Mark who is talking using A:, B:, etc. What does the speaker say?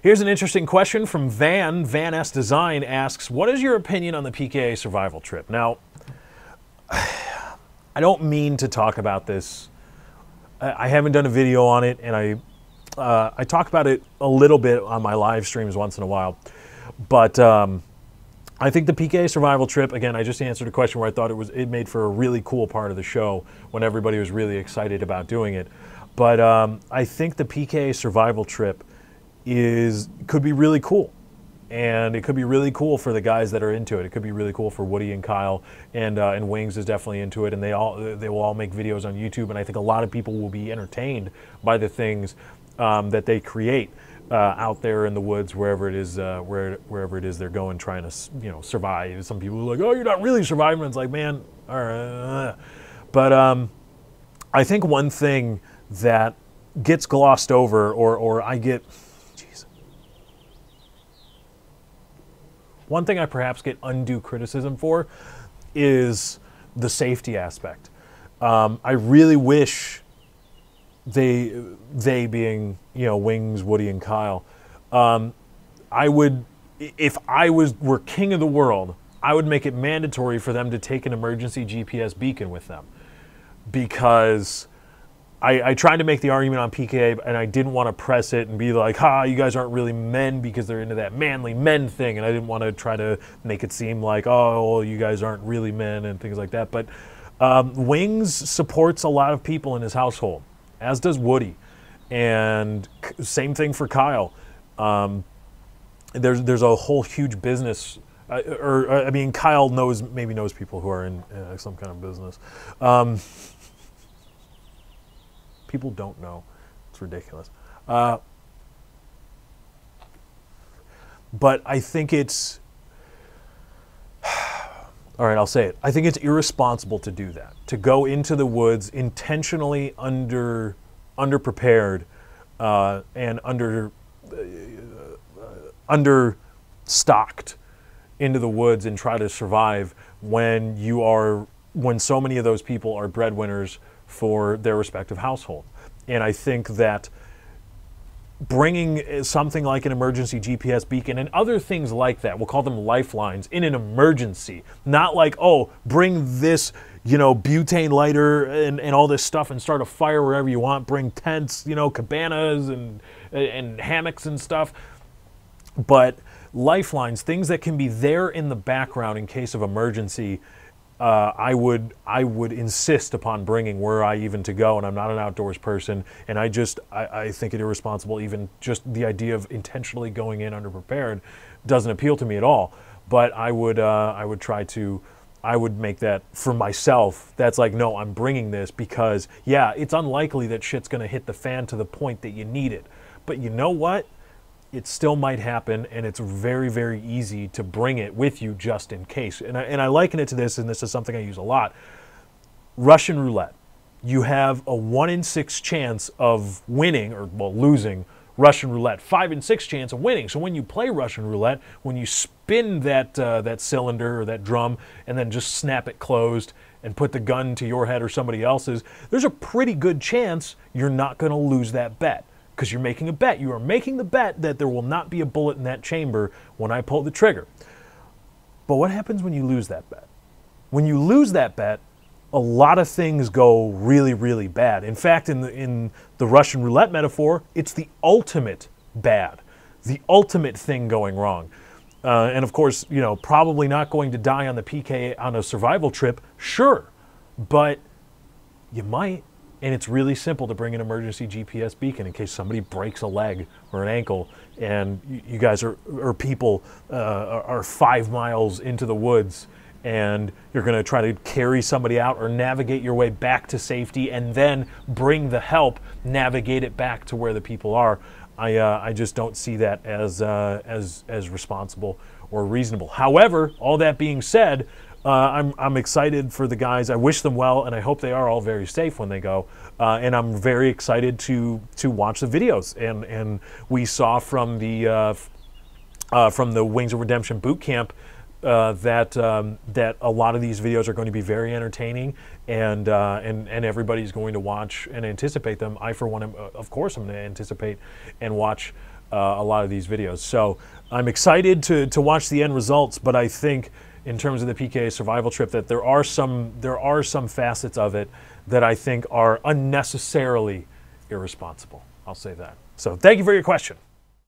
A: Here's an interesting question from Van. Van S Design asks, what is your opinion on the PKA survival trip? Now, I don't mean to talk about this. I haven't done a video on it, and I talk about it a little bit on my live streams once in a while. But I think the PKA survival trip, again, I just answered a question where I thought it made for a really cool part of the show when everybody was really excited about doing it. But I think the PKA survival trip could be really cool. And it could be really cool for the guys that are into it. It could be really cool for Woody and Kyle, and Wings is definitely into it. And they will all make videos on YouTube. And I think a lot of people will be entertained by the things that they create out there in the woods, wherever it is, wherever it is they're going, trying to survive. Some people are like, "Oh, you're not really surviving." It's like, man, all right. But I think one thing that gets glossed over, or I get. One thing I perhaps get undue criticism for is the safety aspect. I really wish they being, Wings, Woody, and Kyle, if I were king of the world, I would make it mandatory for them to take an emergency GPS beacon with them. Because I tried to make the argument on PKA, and I didn't want to press it and be like, you guys aren't really men because they're into that manly men thing. And I didn't want to try to make it seem like, oh, well, you guys aren't really men and things like that. But Wings supports a lot of people in his household, as does Woody. And same thing for Kyle. There's a whole huge business. Kyle maybe knows people who are in some kind of business. People don't know. It's ridiculous. But I think it's... All right, I'll say it. I think it's irresponsible to do that. To go into the woods intentionally underprepared and understocked into the woods and try to survive when so many of those people are breadwinners for their respective household. And I think that bringing something like an emergency GPS beacon and other things like that, we'll call them lifelines, in an emergency, not like, oh, bring this, butane lighter and all this stuff and start a fire wherever you want, bring tents, cabanas and hammocks and stuff. But lifelines, things that can be there in the background in case of emergency, I would insist upon bringing were I even to go, and I'm not an outdoors person, and I think it irresponsible. Even just the idea of intentionally going in underprepared doesn't appeal to me at all. But I would make that for myself. That's like, no, I'm bringing this because, yeah, it's unlikely that shit's gonna hit the fan to the point that you need it. But you know what? It still might happen, and it's very, very easy to bring it with you just in case. And I liken it to this, and this is something I use a lot. Russian roulette. You have a 1 in 6 chance of winning, or losing Russian roulette. 5 in 6 chance of winning. So when you play Russian roulette, when you spin that cylinder or that drum and then just snap it closed and put the gun to your head or somebody else's, there's a pretty good chance you're not going to lose that bet. Because you're making a bet. You are making the bet that there will not be a bullet in that chamber when I pull the trigger. But what happens when you lose that bet? When you lose that bet, a lot of things go really, really bad. In fact, in the Russian roulette metaphor, it's the ultimate bad. The ultimate thing going wrong. And of course, probably not going to die on the PKA on a survival trip, sure. But you might. And it's really simple to bring an emergency GPS beacon in case somebody breaks a leg or an ankle and you guys people are 5 miles into the woods and you're going to try to carry somebody out or navigate your way back to safety and then bring the help, navigate it back to where the people are. I just don't see that as responsible or reasonable. However, all that being said, I'm excited for the guys. I wish them well, and I hope they are all very safe when they go. And I'm very excited to watch the videos. And we saw from the Wings of Redemption boot camp that a lot of these videos are going to be very entertaining, and everybody's going to watch and anticipate them. I, for one, of course, I'm going to anticipate and watch a lot of these videos. So I'm excited to watch the end results, but I think in terms of the PKA survival trip that there are some facets of it that I think are unnecessarily irresponsible. I'll say that. So thank you for your question.